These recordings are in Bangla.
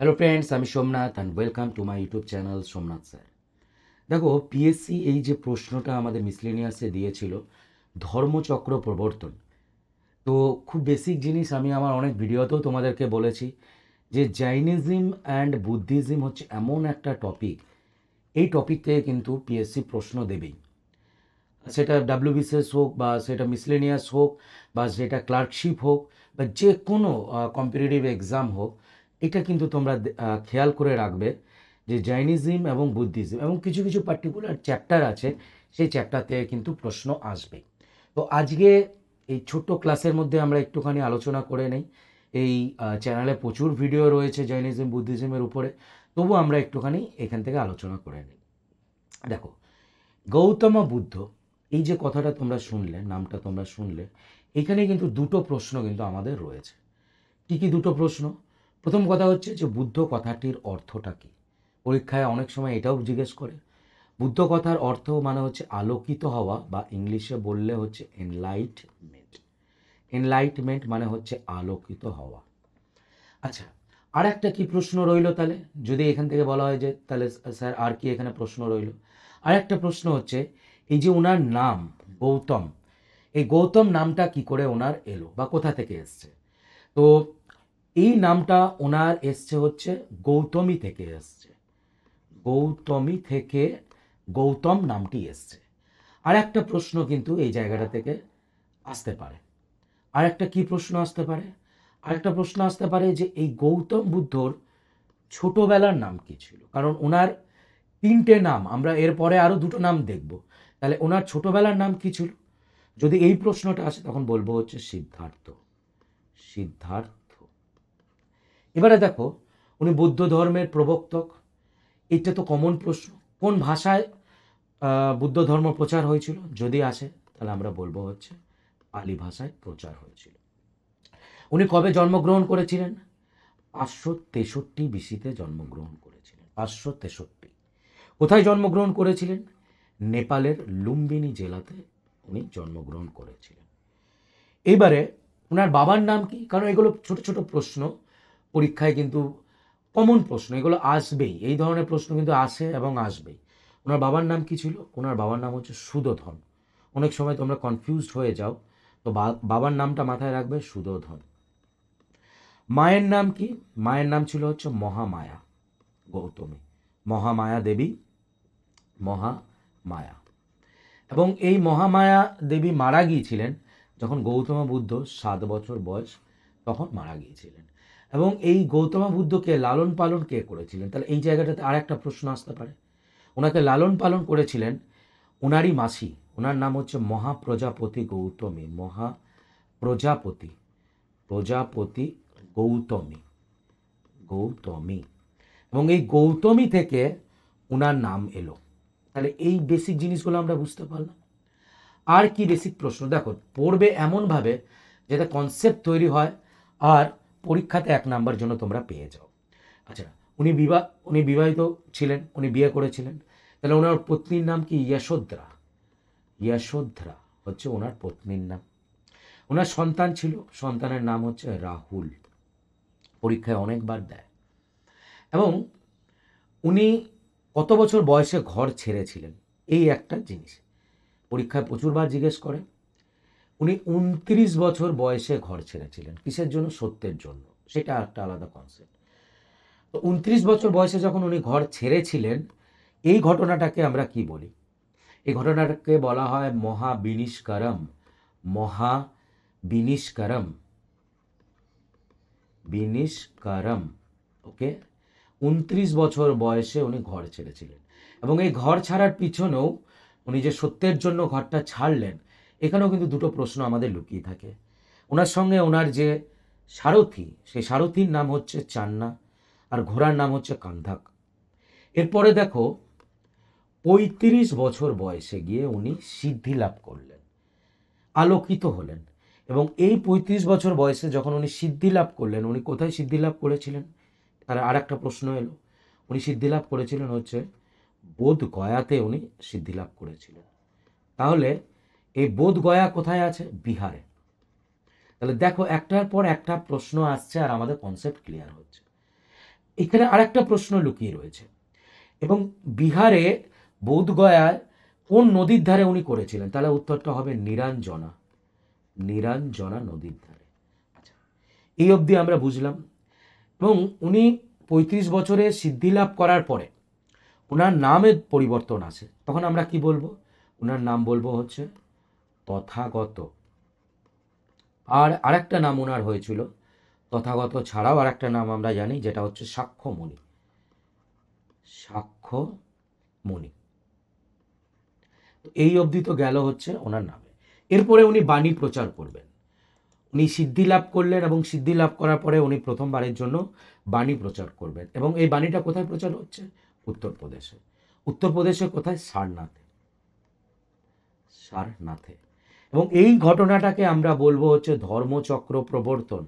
হ্যালো ফ্রেন্ডস, আমি Somnath and welcome to my YouTube channel Somnath sir. দেখো, পিএসসি এই যে প্রশ্নটা আমাদের মিসলেনিয়াসে দিয়েছিল, ধর্মচক্র প্রবর্তন। তো খুব বেসিক জিনিস, আমি আমার অনেক ভিডিওতেও তোমাদেরকে বলেছি যে জাইনিজম অ্যান্ড বুদ্ধিজম হচ্ছে এমন একটা টপিক, এই টপিক থেকে কিন্তু পিএসসি প্রশ্ন দেবেই। সেটা ডাব্লিউবিসিএস হোক, বা সেটা মিসলেনিয়াস হোক, বা সেটা ক্লার্কশিপ হোক, বা যে কোনো কম্পিটিটিভ এক্সাম হোক, এটা কিন্তু তোমরা খেয়াল করে রাখবে যে জৈনিজম এবং বুদ্ধিজম এবং কিছু কিছু পার্টিকুলার চ্যাপ্টার আছে, সেই চ্যাপ্টার থেকে কিন্তু প্রশ্ন আসবে। তো আজকে এই ছোট্ট ক্লাসের মধ্যে আমরা একটুখানি আলোচনা করে নেই। এই চ্যানেলে প্রচুর ভিডিও রয়েছে জৈনিজম বুদ্ধিজমের উপরে, তবু আমরা একটুখানি এখান থেকে আলোচনা করে নিই। দেখো, গৌতম বুদ্ধ, এই যে কথাটা তোমরা শুনলে, নামটা তোমরা শুনলে, এখানে কিন্তু দুটো প্রশ্ন কিন্তু আমাদের রয়েছে। কী কী দুটো প্রশ্ন? প্রথম কথা হচ্ছে যে বুদ্ধ কথাটির অর্থটা কী। পরীক্ষায় অনেক সময় এটাও জিজ্ঞেস করে। বুদ্ধ কথার অর্থ মানে হচ্ছে আলোকিত হওয়া, বা ইংলিশে বললে হচ্ছে এনলাইটমেন্ট। এনলাইটমেন্ট মানে হচ্ছে আলোকিত হওয়া। আচ্ছা, আর একটা কী প্রশ্ন রইল তাহলে, যদি এখান থেকে বলা হয় যে তাহলে স্যার আর কি এখানে প্রশ্ন রইল? আর একটা প্রশ্ন হচ্ছে এই যে ওনার নাম গৌতম, এই গৌতম নামটা কি করে ওনার এলো বা কোথা থেকে এসছে? তো এই নামটা ওনার এসছে হচ্ছে গৌতমী থেকে এসছে। গৌতমী থেকে গৌতম নামটি এসছে। আর একটা প্রশ্ন কিন্তু এই জায়গাটা থেকে আসতে পারে। আর একটা কী প্রশ্ন আসতে পারে? আরেকটা প্রশ্ন আসতে পারে যে এই গৌতম বুদ্ধর ছোটবেলার নাম কী ছিল? কারণ ওনার তিনটে নাম, আমরা এরপরে আরও দুটো নাম দেখব। তাহলে ওনার ছোটবেলার নাম কী ছিল? যদি এই প্রশ্নটা আসে তখন বলবো হচ্ছে সিদ্ধার্থ। সিদ্ধার্থ। এবারে দেখো, উনি বৌদ্ধ ধর্মের প্রবর্তক, এটা তো কমন প্রশ্ন। কোন ভাষায় বুদ্ধ ধর্ম প্রচার হয়েছিল যদি আসে, তাহলে আমরা বলবো হচ্ছে পালি ভাষায় প্রচার হয়েছিল। উনি কবে জন্মগ্রহণ করেছিলেন? 563 বিসিতে জন্মগ্রহণ করেছিলেন। 563। কোথায় জন্মগ্রহণ করেছিলেন? নেপালের লুম্বিনী জেলাতে উনি জন্মগ্রহণ করেছিলেন। এইবারে ওনার বাবার নাম কি? কারণ এগুলো ছোট ছোট প্রশ্ন, পরীক্ষায় কিন্তু কমন প্রশ্ন, এগুলো আসবেই, এই ধরনের প্রশ্ন কিন্তু আসে এবং আসবেই। ওনার বাবার নাম কি ছিল? ওনার বাবার নাম হচ্ছে সুদোধন। অনেক সময় তোমরা কনফিউজড হয়ে যাও, তো বাবার নামটা মাথায় রাখবে, সুদোধন। মায়ের নাম কি? মায়ের নাম ছিল হচ্ছে মহামায়া গৌতমী, মহামায়া দেবী, মহামায়া। এবং এই মহামায়া দেবী মারা গিয়েছিলেন যখন গৌতম বুদ্ধ 7 বছর বয়স, তখন মারা গিয়েছিলেন। এবং এই গৌতম বুদ্ধকে লালন পালন কে করেছিলেন? তাহলে এই জায়গাটাতে আর একটা প্রশ্ন আসতে পারে। ওনাকে লালন পালন করেছিলেন ওনারই মাসি, ওনার নাম হচ্ছে মহাপ্রজাপতি গৌতমী। মহাপ্রজাপতি, প্রজাপতি গৌতমী, গৌতমী। এবং এই গৌতমী থেকে ওনার নাম এলো। তাহলে এই বেসিক জিনিসগুলো আমরা বুঝতে পারলাম। আর কি বেসিক প্রশ্ন দেখো পড়বে এমনভাবে যাতে কনসেপ্ট তৈরি হয় আর পরীক্ষাতে 1 নাম্বার জন্য তোমরা পেয়ে যাও। আচ্ছা, উনি বিবাহিত ছিলেন, উনি বিয়ে করেছিলেন। তাহলে ওনার পত্নীর নাম কি? যশোধরা। যশোধরা হচ্ছে ওনার পত্নীর নাম। ওনার সন্তান ছিল, সন্তানের নাম হচ্ছে রাহুল। পরীক্ষায় অনেকবার দেয়। এবং উনি কত বছর বয়সে ঘর ছেড়েছিলেন, এই একটা জিনিস পরীক্ষায় প্রচুরবার জিজ্ঞেস করে। উনি 29 বছর বয়সে ঘর ছেড়েছিলেন। কিসের জন্য? সত্যের জন্য। সেটা একটা আলাদা কনসেপ্ট। তো 29 বছর বয়সে যখন উনি ঘর ছেড়েছিলেন, এই ঘটনাটাকে আমরা কি বলি? এই ঘটনাটাকে বলা হয় মহাবিনিষ্কারম। মহাবিনিষ্কারম, বিনিষ্কারম। ওকে, 29 বছর বয়সে উনি ঘর ছেড়েছিলেন। এবং এই ঘর ছাড়ার পিছনেও উনি যে সত্যের জন্য ঘরটা ছাড়লেন, এখানেও কিন্তু দুটো প্রশ্ন আমাদের লুকিয়ে থাকে। ওনার সঙ্গে ওনার যে সারথি, সেই সারথির নাম হচ্ছে চান্না, আর ঘোড়ার নাম হচ্ছে কান্ধাক। এরপরে দেখো 35 বছর বয়সে গিয়ে উনি সিদ্ধি লাভ করলেন, আলোকিত হলেন। এবং এই 35 বছর বয়সে যখন উনি সিদ্ধি লাভ করলেন, উনি কোথায় সিদ্ধি লাভ করেছিলেন? তার আর একটা প্রশ্ন এলো। উনি সিদ্ধি লাভ করেছিলেন হচ্ছে বোধ গয়াতে উনি সিদ্ধি লাভ করেছিলেন। তাহলে এই বোধ গয়া কোথায় আছে? বিহারে। তাহলে দেখো একটার পর একটা প্রশ্ন আসছে আর আমাদের কনসেপ্ট ক্লিয়ার হচ্ছে। এখানে আরেকটা প্রশ্ন লুকিয়ে রয়েছে। এবং বিহারে বোধগয়ায় কোন নদীর ধারে উনি করেছিলেন? তাহলে উত্তরটা হবে নিরঞ্জনা, নিরঞ্জনা নদীর ধারে। আচ্ছা, এই অবধি আমরা বুঝলাম। এবং উনি 35 বছরে সিদ্ধি লাভ করার পরে ওনার নামের পরিবর্তন আসে, তখন আমরা কি বলবো? ওনার নাম বলবো হচ্ছে তথাগত। আর আরেকটা নাম ওনার হয়েছিল তথাগত ছাড়াও আরেকটা নাম আমরা জানি, যেটা হচ্ছে সাক্ষ্যমণি, সাক্ষ্যমণি। এই অবধি তো গেল হচ্ছে ওনার নামে। এরপরে উনি বাণী প্রচার করবেন। উনি সিদ্ধি লাভ করলেন এবং সিদ্ধি লাভ করার পরে উনি প্রথমবারের জন্য বাণী প্রচার করবেন। এবং এই বাণীটা কোথায় প্রচার হচ্ছে? উত্তরপ্রদেশে। উত্তরপ্রদেশে কোথায়? সারনাথে, সারনাথে। এবং এই ঘটনাটাকে আমরা বলবো হচ্ছে ধর্মচক্র প্রবর্তন।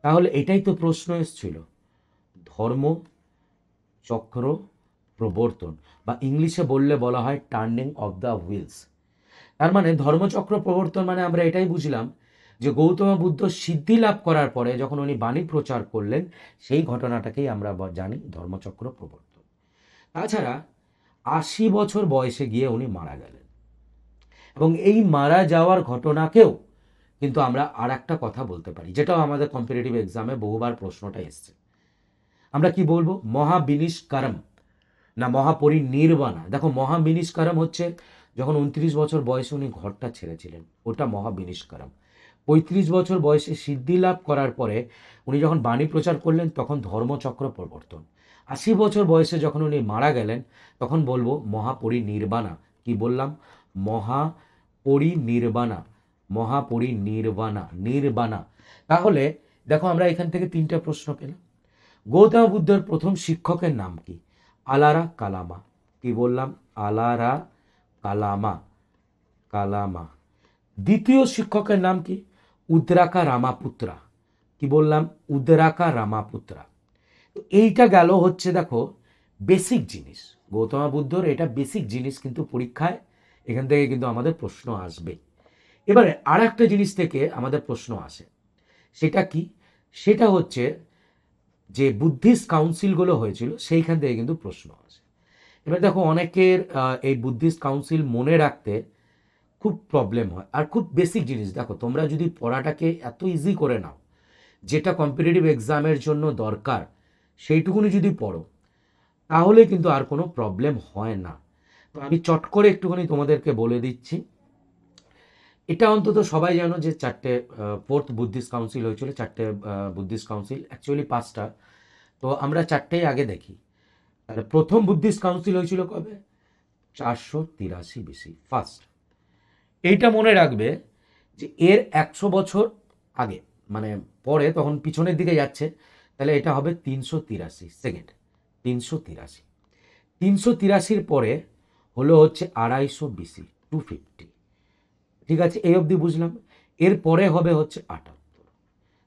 তাহলে এটাই তো প্রশ্ন এসেছিল, ধর্মচক্র প্রবর্তন, বা ইংলিশে বললে বলা হয় টার্নিং অফ দ্য হুইলস। তার মানে ধর্মচক্র প্রবর্তন মানে আমরা এটাই বুঝলাম যে গৌতম বুদ্ধ সিদ্ধি লাভ করার পরে যখন উনি বাণী প্রচার করলেন, সেই ঘটনাটাকেই আমরা জানি ধর্মচক্র প্রবর্তন। তাছাড়া 80 বছর বয়সে গিয়ে উনি মারা গেলেন। এবং এই মারা যাওয়ার ঘটনাকেও কিন্তু আমরা আর একটা কথা বলতে পারি, যেটাও আমাদের কম্পিটিটিভ এক্সামে বহুবার প্রশ্নটা এসছে। আমরা কি বলবো? মহাবিনিষ্কারম না মহাপরিনির্বাণা? দেখো, মহাবিনিষ্কারম হচ্ছে যখন 29 বছর বয়সে উনি ঘরটা ছেড়েছিলেন, ওটা মহাবিনিষ্কারম। 35 বছর বয়সে সিদ্ধি লাভ করার পরে উনি যখন বাণী প্রচার করলেন, তখন ধর্মচক্র প্রবর্তন। 80 বছর বয়সে যখন উনি মারা গেলেন, তখন বলবো মহাপরিনির্বাণা। কি বললাম? মহাপরিনির্বাণা, মহাপরিনির্বাণা, নির্বাণা। তাহলে দেখো, আমরা এখান থেকে 3টে প্রশ্ন পেলাম। গৌতম বুদ্ধের প্রথম শিক্ষকের নাম কি? আলারা কালামা। কি বললাম? আলারা কালামা, কালামা। দ্বিতীয় শিক্ষকের নাম কি? উদ্রাকা রামাপুত্রা। কি বললাম? উদ্রাকা রামাপুত্রা। তো এইটা গেল হচ্ছে, দেখো, বেসিক জিনিস। গৌতম বুদ্ধর এটা বেসিক জিনিস, কিন্তু পরীক্ষায় এখান থেকে কিন্তু আমাদের প্রশ্ন আসবে। এবারে আর একটা জিনিস থেকে আমাদের প্রশ্ন আসে, সেটা কি? সেটা হচ্ছে যে বুদ্ধিস্ট কাউন্সিলগুলো হয়েছিল, সেইখান থেকে কিন্তু প্রশ্ন আসে। এবার দেখো, অনেকের এই বুদ্ধিস্ট কাউন্সিল মনে রাখতে খুব প্রবলেম হয়। আর খুব বেসিক জিনিস, দেখো, তোমরা যদি পড়াটাকে এত ইজি করে নাও, যেটা কম্পিটিটিভ এক্সামের জন্য দরকার সেইটুকুনি যদি পড়ো, তাহলে কিন্তু আর কোনো প্রবলেম হয় না। তো আমি চট করে একটুখানি তোমাদেরকে বলে দিচ্ছি। এটা অন্তত সবাই জানো যে 4টে ফোর্থ বুদ্ধিস্ট কাউন্সিল হয়েছিল। 4টে বুদ্ধিস্ট কাউন্সিল, অ্যাকচুয়ালি 5টা। তো আমরা 4টেই আগে দেখি। তাহলে প্রথম বুদ্ধিস্ট কাউন্সিল হয়েছিল কবে? 483 বিসি, ফার্স্ট। এইটা মনে রাখবে যে এর 100 বছর আগে, মানে পরে, তখন পিছনের দিকে যাচ্ছে, তাহলে এটা হবে 383, সেকেন্ড 383। 383-র পরে হলো হচ্ছে 250 বিসি, 250। ঠিক আছে, এই অবধি বুঝলাম। এর পরে হবে হচ্ছে 78।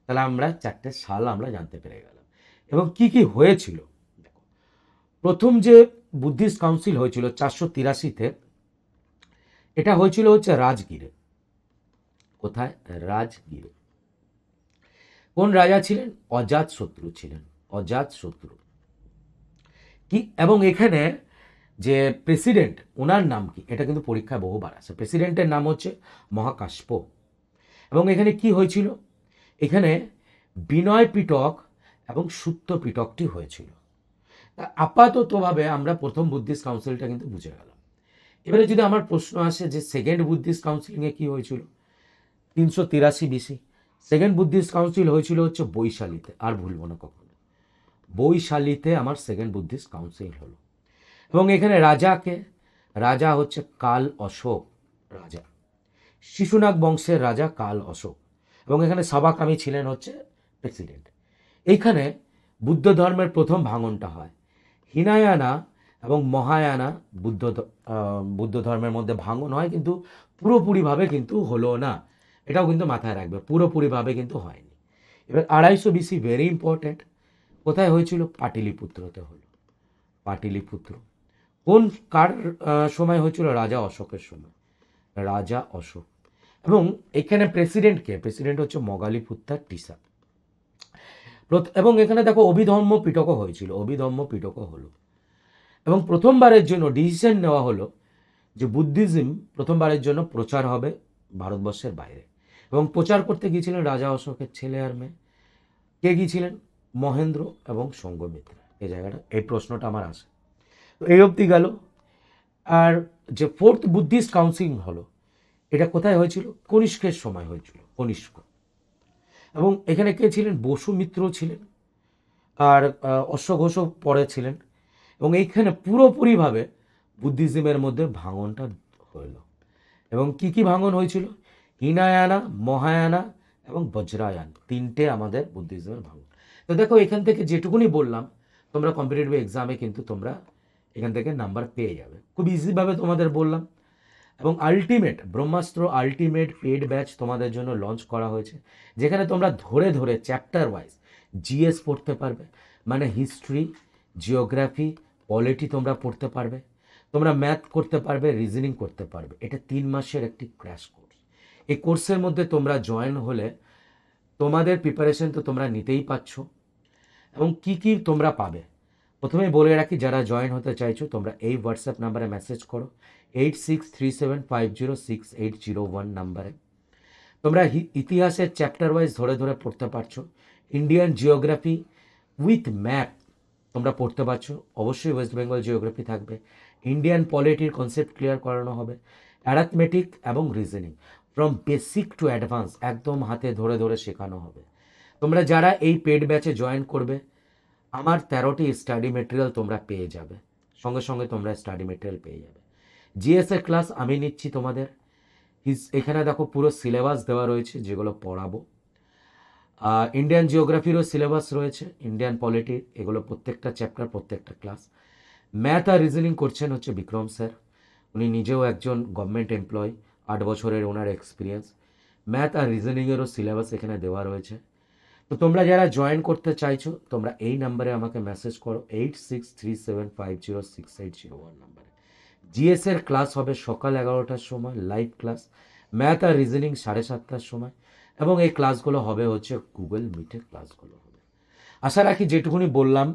তাহলে আমরা 4টে সাল আমরা জানতে পেরে গেলাম। এবং কি কি হয়েছিল দেখো। প্রথম যে বুদ্ধিস্ট কাউন্সিল হয়েছিল 483-তে, এটা হয়েছিল হচ্ছে রাজগিরে। কোথায়? রাজগিরে। কোন রাজা ছিলেন? অজাতশত্রু ছিলেন, অজাতশত্রু। কি, এবং এখানে যে প্রেসিডেন্ট, ওনার নাম কি? এটা কিন্তু পরীক্ষায় বহুবার আসে। প্রেসিডেন্টের নাম হচ্ছে মহাকাশ্য। এবং এখানে কি হয়েছিল? এখানে বিনয় পিটক এবং সূত্র পিটকটি হয়েছিল। তা আপাততভাবে আমরা প্রথম বুদ্ধিস্ট কাউন্সিলটা কিন্তু বুঝে গেলাম। এবারে যদি আমার প্রশ্ন আসে যে সেকেন্ড বুদ্ধিস্ট কাউন্সিলিংয়ে কি হয়েছিল? 383 বিসি। সেকেন্ড বুদ্ধিস্ট কাউন্সিল হয়েছিল হচ্ছে বৈশালীতে। আর ভুলবো না কখনো, বৈশালীতে আমার সেকেন্ড বুদ্ধিস্ট কাউন্সিল হলো। এবং এখানে রাজাকে, রাজা হচ্ছে কাল অশোক রাজা, শিশুনাগ বংশের রাজা কাল অশোক। এবং এখানে সবাকামী ছিলেন হচ্ছে প্রেসিডেন্ট। এইখানে বুদ্ধ ধর্মের প্রথম ভাঙনটা হয়। হিনায়ানা এবং মহায়ানা বুদ্ধ ধর্মের মধ্যে ভাঙন হয়, কিন্তু পুরোপুরিভাবে কিন্তু হলো না। এটাও কিন্তু মাথায় রাখবে, পুরোপুরিভাবে কিন্তু হয়নি। এবার 250 বিসি, ভেরি ইম্পর্ট্যান্ট। কোথায় হয়েছিল? পাটলিপুত্রতে হলো, পাটলিপুত্র। কোন কার সময় হয়েছিল? রাজা অশোকের সময়, রাজা অশোক। এবং এখানে প্রেসিডেন্ট কে? প্রেসিডেন্ট হচ্ছে মগালিপুত্তার টিসা। এবং এখানে দেখো অভিধর্ম পিটকও হয়েছিল, অভিধর্ম পিটকও হলো। এবং প্রথমবারের জন্য ডিসিশন নেওয়া হলো যে বুদ্ধিজম প্রথমবারের জন্য প্রচার হবে ভারতবর্ষের বাইরে। এবং প্রচার করতে গিয়েছিলেন রাজা অশোকের ছেলে আর মেয়ে। কে গিয়েছিলেন? মহেন্দ্র এবং সঙ্ঘমিত্রা। এই জায়গাটা, এই প্রশ্নটা আমার আসে। তো এই অবধি গেল। আর যে ফোর্থ বুদ্ধিস্ট কাউন্সিল হলো, এটা কোথায় হয়েছিল? কনিষ্কের সময় হয়েছিল, কনিষ্ক। এবং এখানে কে ছিলেন? বসুমিত্র ছিলেন, আর অশ্বঘোষও পরে ছিলেন। এবং এইখানে পুরোপুরিভাবে বুদ্ধিজমের মধ্যে ভাঙনটা হইল। এবং কি কি ভাঙন হয়েছিল? হিনায়ানা, মহায়ানা এবং বজ্রায়ান, তিনটে আমাদের বুদ্ধিজমের ভাঙন। তো দেখো এখান থেকে যেটুকুনি বললাম, তোমরা কম্পিটিটিভ এক্সামে কিন্তু তোমরা এখান থেকে নাম্বার পেয়ে যাবে, খুব ইজিভাবে তোমাদের বললাম। এবং আলটিমেট ব্রহ্মাস্ত্র আলটিমেট পেড ব্যাচ তোমাদের জন্য লঞ্চ করা হয়েছে, যেখানে তোমরা ধরে ধরে চ্যাপ্টার ওয়াইজ জিএস পড়তে পারবে, মানে হিস্ট্রি, জিওগ্রাফি, পলিটি তোমরা পড়তে পারবে, তোমরা ম্যাথ করতে পারবে, রিজনিং করতে পারবে। এটা 3 মাসের একটি ক্র্যাশ কোর্স। এই কোর্সের মধ্যে তোমরা জয়েন হলে তোমাদের প্রিপারেশন তো তোমরা নিতেই পাচ্ছ। এবং কি কি তোমরা পাবে প্রথমে বলে রাখি, যারা জয়েন হতে চাইছো তোমরা এই হোয়াটসঅ্যাপ নাম্বারে মেসেজ করো, 8637506801 নাম্বারে। তোমরা ইতিহাসের চ্যাপ্টার ওয়াইজ ধরে ধরে পড়তে পারছো। ইন্ডিয়ান জিওগ্রাফি উইথ ম্যাপ তোমরা পড়তে পারছো, অবশ্যই ওয়েস্ট বেঙ্গল জিওগ্রাফি থাকবে। ইন্ডিয়ান পলিটির কনসেপ্ট ক্লিয়ার করানো হবে, অ্যারাথমেটিক এবং reasoning from basic to advance একদম হাতে ধরে ধরে শেখানো হবে। তোমরা যারা এই পেড ব্যাচে জয়েন করবে, আমার 13টি স্টাডি মেটেরিয়াল তোমরা পেয়ে যাবে, সঙ্গে সঙ্গে তোমরা স্টাডি মেটেরিয়াল পেয়ে যাবে। জিএসের ক্লাস আমি নিচ্ছি তোমাদের। এখানে দেখো পুরো সিলেবাস দেওয়া রয়েছে যেগুলো পড়াবো। ইন্ডিয়ান জিওগ্রাফিরও সিলেবাস রয়েছে, ইন্ডিয়ান পলিটি, এগুলো প্রত্যেকটা চ্যাপ্টার, প্রত্যেকটা ক্লাস। ম্যাথ আর রিজনিং করছেন হচ্ছে বিক্রম স্যার, উনি নিজেও একজন গভর্নমেন্ট এমপ্লয়, 8 বছরের ওনার এক্সপিরিয়েন্স। ম্যাথ আর রিজনিংয়েরও সিলেবাস এখানে দেওয়া রয়েছে। তো তোমরা যারা জয়েন করতে চাইছো তোমরা এই নাম্বারে আমাকে মেসেজ করো, 8637506801 নাম্বারে। জিএসের ক্লাস হবে সকাল 11টার সময়, লাইভ ক্লাস। ম্যাথ আর রিজনিং 7:30টার সময়। এবং এই ক্লাসগুলো হবে হচ্ছে গুগল মিটের ক্লাসগুলো হবে। আশা রাখি যেটুকুনি বললাম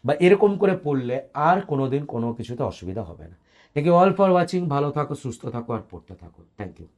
বা এরকম করে পড়লে আর কোনো দিন কোনো কিছুতে অসুবিধা হবে না। Thank you all for watching. ভালো থাকো, সুস্থ থাকো আর পড়তে থাকো। Thank you.